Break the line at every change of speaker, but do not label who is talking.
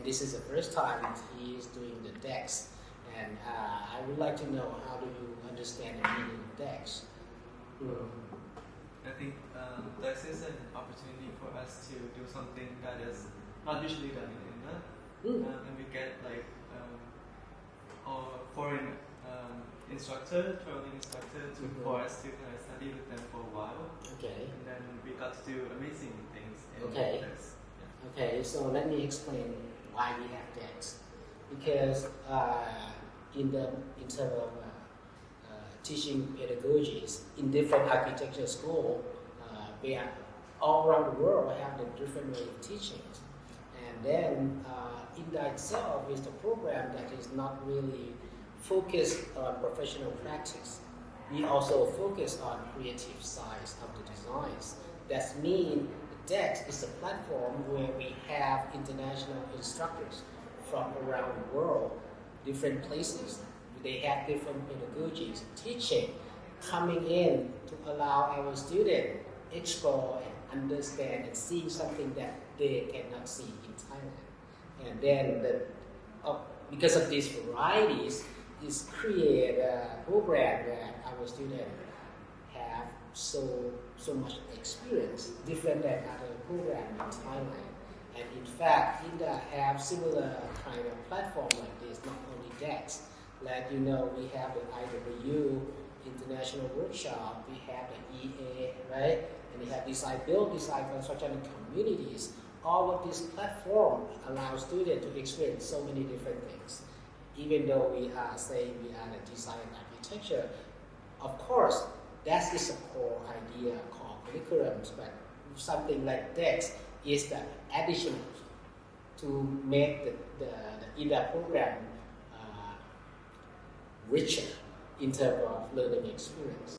and this is the first time he is doing the DEX. And I would like to know, how do you understand the meaning of DEX?
I think DEX is an opportunity for us to do something that is not usually done in INDA, and we get like our foreign traveling instructor for us to kind of study with them for a while.
Okay.
And then we got to do amazing things.
Okay. Okay, so let me explain why we have DEX. Because in terms of teaching pedagogies in different architecture schools, we are all around the world have the different way of teaching. And then INDA itself is the program that is not really focused on professional practice. We also focus on creative side of the designs. That means the DEX is a platform where we have international instructors from around the world, different places. They have different pedagogies, teaching, coming in to allow our students explore and understand and see something that they cannot see in Thailand. And then because of these varieties, is create a program that our students have so much experience, different than other programs in Thailand. And in fact, INDA have similar kind of platform like this, not only DEX. Like we have the IW International Workshop, we have the EA, right? And we have Design Build, Design Construction and Communities. All of these platforms allow students to experience so many different things. Even though we are saying we are the design and architecture, of course, that is a core idea called curriculums, but something like DEX is the additional to make the INDA program richer in terms of learning experience.